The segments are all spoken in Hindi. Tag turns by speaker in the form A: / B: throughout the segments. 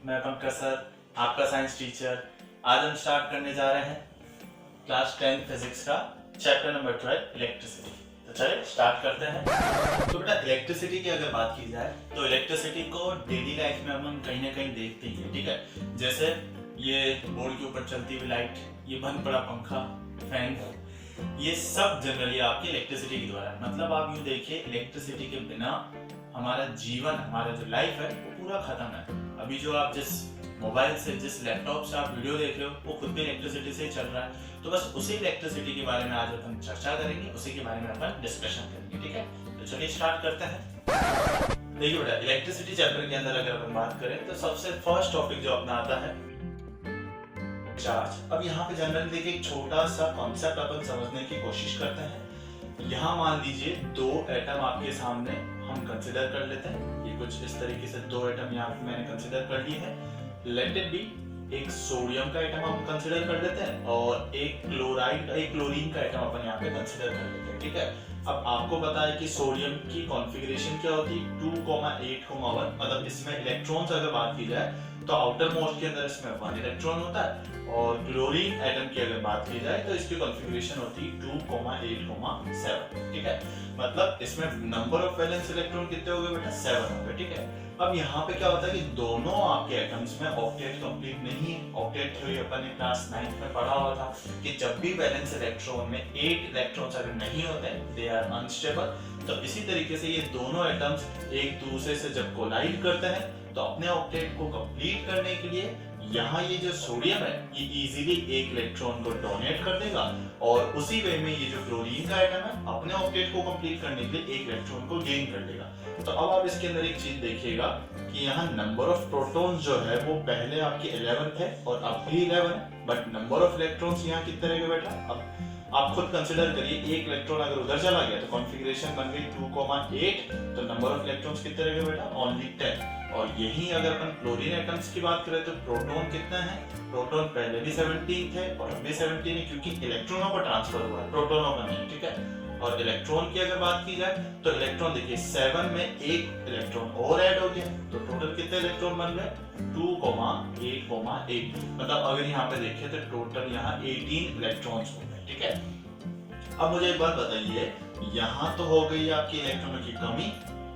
A: मैं पंकज सर, आपका साइंस टीचर। आज हम स्टार्ट करने जा रहे हैं क्लास 10 फिजिक्स का चैप्टर नंबर 12 इलेक्ट्रिसिटी। तो चलिए स्टार्ट करते हैं। तो बेटा इलेक्ट्रिसिटी की अगर बात की जाए तो इलेक्ट्रिसिटी को डेली लाइफ में हम कहीं ना कहीं देखते ही हैं, ठीक है। जैसे ये बोर्ड के ऊपर चलती हुई लाइट, ये बंद पड़ा पंखा, फैन, ये सब जनरली आपकी इलेक्ट्रिसिटी के द्वारा है। मतलब आप यूँ देखिए, इलेक्ट्रिसिटी के बिना हमारा जीवन, हमारा जो लाइफ है वो पूरा खत्म है। अभी जो आप जिस मोबाइल से, जिस लैपटॉप से आप वीडियो देख रहे हो, वो खुद भी इलेक्ट्रिसिटी से ही चल रहा है। तो बस उसी इलेक्ट्रिसिटी के बारे में आज अपन चर्चा करेंगे, उसी के बारे में अपन डिस्कशन करेंगे, ठीक है। तो चलिए स्टार्ट करते हैं। देखिए बेटा, इलेक्ट्रिसिटी चैप्टर के अंदर अगर अपन बात करें तो सबसे फर्स्ट टॉपिक जो अपना आता है चार्ज। अब यहाँ पे जनरली देखिए एक छोटा सा कॉन्सेप्ट अपन समझने की कोशिश करते हैं। यहाँ मान लीजिए दो एटम आपके सामने हम कंसिडर कर लेते हैं। ये कुछ इस तरीके से दो एटम यहाँ पे मैंने कंसिडर कर लिए हैं। लेट इट बी, एक सोडियम का एटम हम कंसिडर कर लेते हैं और एक क्लोरीन का एटम अपन यहाँ पे कंसिडर कर लेते हैं, ठीक है। अब आपको पता है कि सोडियम की कॉन्फ़िगरेशन क्या होती है, 2,8,1। मतलब इसमें इलेक्ट्रॉन्स अगर बात की जाए तो आउटर मोस्ट के अंदर इसमें 1 इलेक्ट्रॉन होता है। और क्लोरीन एटम की अगर बात की जाए तो इसकी कॉन्फ़िगरेशन होती है 2,8,7, ठीक है। मतलब इसमें नंबर ऑफ वैलेंस इलेक्ट्रॉन कितने हो गए बेटा, 7 हो गए, ठीक है। अब यहाँ पे क्या होता है कि दोनों आपके एटम्स में ऑक्टेट कंप्लीट नहीं है। ऑक्टेट थ्योरी अपन ने क्लास 9 में पढ़ा हुआ था कि जब भी वैलेंस इलेक्ट्रॉन में 8 इलेक्ट्रॉन्स अगर नहीं होते, दे आर अनस्टेबल। तो इसी तरीके से ये दोनों एटम्स एक दूसरे से जब कोलाइड करते हैं तो अपने ऑक्टेट को कंप्लीट करने के लिए यहाँ ये जो सोडियम है ये इजीली एक इलेक्ट्रॉन को डोनेट कर देगा, और उसी वे में ये जो क्लोरीन का एटम है अपने ऑक्टेट को कंप्लीट करने के लिए एक इलेक्ट्रॉन को गेन कर लेगा। तो अब आप इसके अंदर एक चीज देखिएगा कि यहाँ नंबर ऑफ प्रोटॉन्स जो है वो पहले आपकी 11 थे और अब भी 11 है, बट नंबर ऑफ इलेक्ट्रॉन्स यहाँ कितने रहेंगे बेटा। अब आप खुद कंसिडर करिए, एक इलेक्ट्रॉन अगर उधर चला गया तो कॉन्फ़िगरेशन बन गई 2,8, तो नंबर ऑफ इलेक्ट्रॉन्स कितने रहेंगे बेटा, ओनली 10। और यही अगर अपन क्लोरीन एटम्स की बात करें तो प्रोटॉन कितना है, प्रोटॉन पहले भी 17 थे और अब भी 17 है, क्योंकि इलेक्ट्रॉनों का ट्रांसफर हुआ है, प्रोटॉनों का नहीं, ठीक है। और इलेक्ट्रॉन की अगर बात की जाए तो इलेक्ट्रॉन देखिए 7 में एक इलेक्ट्रॉन और ऐड हो गया, तो टोटल कितने इलेक्ट्रॉन बन गए, 2,8,8। मतलब अगर यहाँ पे देखें तो टोटल यहाँ 18 इलेक्ट्रॉन्स हो गए, ठीक है। अब मुझे एक बात बताइए, यहाँ तो हो गई आपकी इलेक्ट्रॉनों की कमी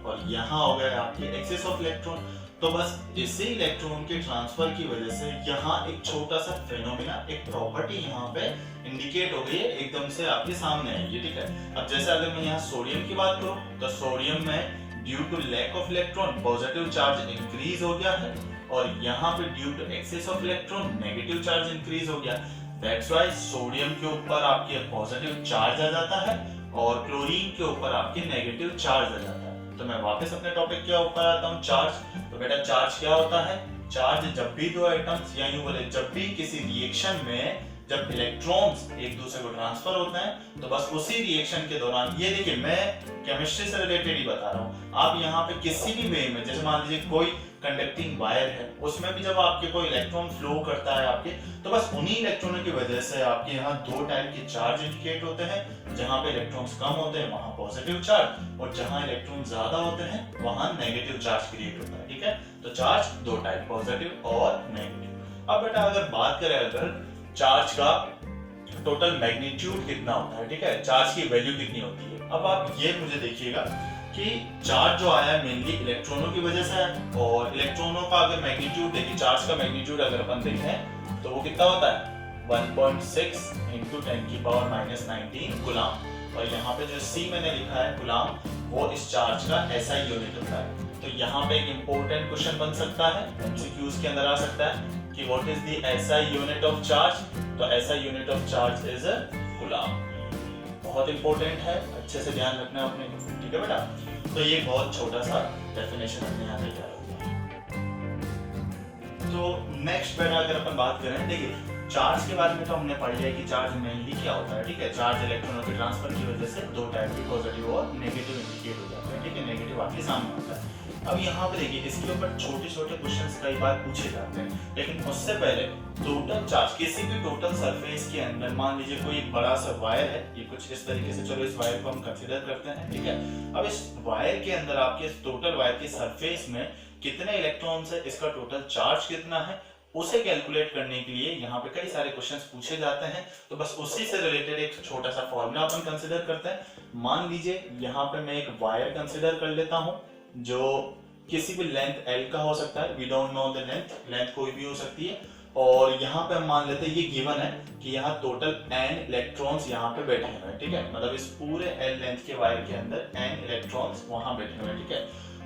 A: और यहाँ हो गया आपकी एक्सेस ऑफ इलेक्ट्रॉन। तो बस इसी इलेक्ट्रॉन के ट्रांसफर की वजह से यहाँ एक छोटा सा फेनोमेना, एक प्रॉपर्टी यहाँ पे इंडिकेट हो गई है, एकदम से आपके सामने है ये, ठीक है। अब जैसे अगर मैं यहाँ सोडियम की बात करूँ तो सोडियम में due to lack of electron positive charge increase हो गया है, और यहाँ पे due to excess of electron negative charge increase हो गया। दैट्स व्हाई सोडियम के ऊपर आपके पॉजिटिव चार्ज आ जाता है और क्लोरीन के ऊपर आपके नेगेटिव चार्ज आ जाता है। तो मैं वापस अपने टॉपिक के ऊपर आता हूँ, चार्ज। तो बेटा चार्ज क्या होता है, चार्ज जब भी दो एटम्स, या यूं बोले जब भी किसी रिएक्शन में जब इलेक्ट्रॉन्स एक दूसरे को ट्रांसफर होते हैं, तो बस उसी रिएक्शन के दौरान, ये देखिए मैं केमिस्ट्री से रिलेटेड ही बता रहा हूँ, आप यहाँ पे किसी भी वे में, जैसे मान लीजिए कोई कंडक्टिंग वायर है, उसमें भी जब आपके कोई इलेक्ट्रॉन फ्लो करता है आपके, तो बस उन्हीं इलेक्ट्रॉनों की वजह से आपके यहाँ दो टाइप के चार्ज इंडिकेट होते हैं। जहाँ पे इलेक्ट्रॉन्स कम होते हैं वहाँ पॉजिटिव चार्ज, और जहाँ इलेक्ट्रॉन ज्यादा होते हैं वहाँ नेगेटिव चार्ज क्रिएट होता है, ठीक है। तो चार्ज दो टाइप, पॉजिटिव और नेगेटिव। अब बेटा अगर बात करें अगर चार्ज का टोटल मैग्नीट्यूड कितना होता है, ठीक है, चार्ज की वैल्यू कितनी होती है। अब आप ये मुझे देखिएगा कि चार्ज जो आया मेनली इलेक्ट्रॉनों की वजह से है, और इलेक्ट्रॉनों का अगर मैग्नीट्यूड देखिए, चार्ज का मैग्नीट्यूड अगर अपन देखें तो वो कितना होता है, 1.6 × 10⁻⁻19 कूलम। और यहाँ पे जो C मैंने लिखा है कूलम, वो इस चार्ज का SI यूनिट होता है। तो यहाँ पे एक इंपॉर्टेंट क्वेश्चन बन सकता है, MCQs के अंदर आ सकता है कि what is the SI unit of charge. तो SI unit of charge is coulomb. बहुत इंपॉर्टेंट है, अच्छे से ध्यान रखना है अपने को, ठीक है बेटा। तो ये बहुत छोटा सा डेफिनेशन हमने यहाँ तैयार किया। तो नेक्स्ट बेटा अगर अपन बात करें, देखिए चार्ज के बारे में तो हमने पढ़ लिया कि चार्ज मेनली क्या होता है, ठीक है। चार्ज इलेक्ट्रॉनों के ट्रांसफर की वजह से दो टाइप के पॉजिटिव और नेगेटिव इंडिकेट हो जाते हैं, ठीक है। नेगेटिव आपके सामने आता है। अब यहाँ पे देखिए इसके ऊपर छोटे छोटे क्वेश्चंस कई बार पूछे जाते हैं, लेकिन उससे पहले टोटल चार्ज किसी भी टोटल सरफेस के अंदर, मान लीजिए कोई एक बड़ा सा वायर है, ये कुछ इस तरीके से, चलो इस वायर को हम कंसीडर करते हैं, ठीक है। अब इस वायर के अंदर आपके टोटल वायर के सरफेस में कितने इलेक्ट्रॉन्स है, इसका टोटल चार्ज कितना है, उसे कैलकुलेट करने के लिए यहाँ पे कई सारे क्वेश्चंस पूछे जाते हैं। तो बस उसी से रिलेटेड एक छोटा सा फॉर्मूला अपन कंसीडर करते हैं। मान लीजिए यहाँ पे मैं एक वायर कंसीडर कर लेता हूँ जो किसी भी लेंथ L का हो सकता है, we don't know the length कोई भी हो सकती है। और यहाँ पे हम मान लेते हैं ये गिवन है कि यहाँ टोटल n इलेक्ट्रॉन्स यहाँ पे बैठे हुए हैं, ठीक है। मतलब इस पूरे L लेंथ के वायर के अंदर n इलेक्ट्रॉन्स वहां बैठे हुए हैं, ठीक है।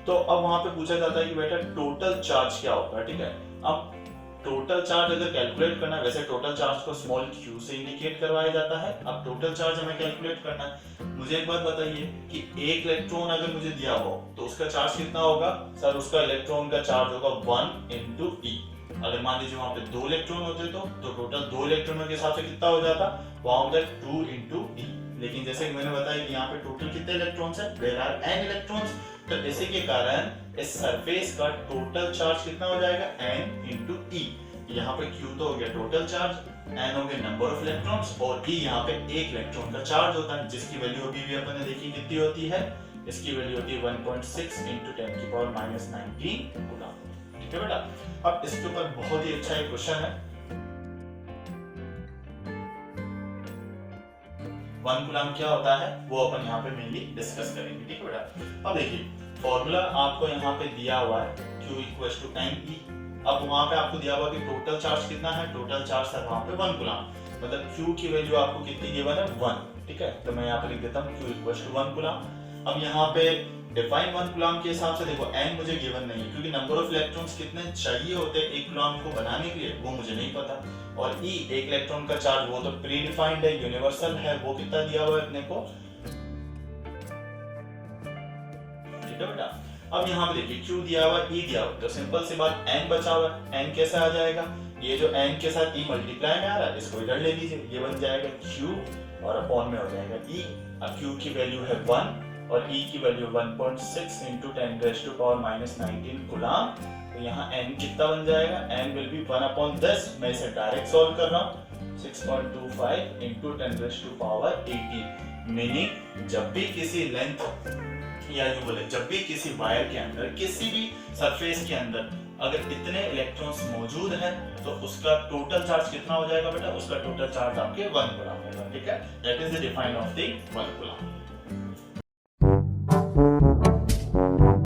A: तो अब वहां पे पूछा जाता है कि बेटा टोटल चार्ज क्या होगा, ठीक है। अब टोटल चार्ज अगर कैलकुलेट करना है, वैसे टोटल चार्ज को स्मॉल q से इंडिकेट करवाया जाता है। अब टोटल चार्ज हमें कैलकुलेट करना है। मुझे एक बात बताइए कि एक इलेक्ट्रॉन अगर मुझे दिया हो तो उसका चार्ज कितना होगा, सर उसका इलेक्ट्रॉन का चार्ज होगा 1 into e। अगर मान लीजिए वहां पे 2 इलेक्ट्रॉन होते तो टोटल 2 इलेक्ट्रॉनों के हिसाब से कितना हो जाता, वहां होता 2 into e। लेकिन जैसे कि मैंने बताया कि यहाँ पे टोटल कितने इलेक्ट्रॉन्स हैं, देयर आर n इलेक्ट्रॉन्स। तो इसी के कारण इस सरफेस का टोटल चार्ज कितना हो जाएगा, n into e। यहाँ पे q तो हो गया टोटल चार्ज, n हो गया नंबर ऑफ इलेक्ट्रॉन्स, और e यहाँ पे एक इलेक्ट्रॉन का चार्ज होता है, जिसकी वैल्यू अभी भी अपन ने देखी कितनी होती है, इसकी वैल्यू होती है 1.6 into 10 की पावर -19 कूलम, ठीक है बेटा। अब इसके ऊपर बहुत ही अच्छा एक क्वेश्चन है, 1 कूलम क्या होता है वो अपन यहाँ पे मेनली डिस्कस करेंगे, ठीक है बेटा। अब देखिए फॉर्मूला आपको यहाँ पे दिया हुआ है q = ne। अब वहां पे आपको दिया हुआ कि टोटल चार्ज कितना है, टोटल चार्ज था वहां पे 1 कूलम, मतलब q की वैल्यू आपको कितनी गिवन है, 1, ठीक है। तो मैं यहाँ पे लिख देता हूँ q = 1 कूलम। अब यहाँ पे डिफाइन 1 कूलम के हिसाब से देखो n मुझे गिवन नहीं है, क्योंकि नंबर ऑफ इलेक्ट्रॉन्स कितने चाहिए होते हैं 1 कूलम को बनाने के लिए वो मुझे नहीं पता। और e एक इलेक्ट्रॉन का चार्ज वो तो प्री डिफाइंड है, यूनिवर्सल है, वो कितना दिया हुआ है अपने को, ठीक है बेटा। अब यहाँ पे देखिए q दिया हुआ, e दिया हुआ, तो सिंपल सी बात n बचा हुआ है, n कैसे आ जाएगा, ये जो n के साथ e मल्टीप्लाई में आ रहा है इसको इधर ले लीजिए, ये बन जाएगा q और अपॉन में हो जाएगा e। अब q की वैल्यू है 1 और e की वैल्यू 1.6 into 10⁻⁻19 कूलम। तो यहाँ n कितना बन जाएगा, n विल बी 1/10। मैं इसे डायरेक्ट सॉल्व कर रहा हूँ, 6.25 into 10⁻80। मीनिंग जब भी किसी लेंथ या यूं बोले जब भी किसी वायर के अंदर, किसी भी सरफेस के अंदर अगर इतने इलेक्ट्रॉन्स मौजूद हैं तो उसका टोटल चार्ज कितना हो जाएगा बेटा, उसका टोटल चार्ज आपके 1 कूलम होगा, ठीक है। That is the define of the 1 coulomb.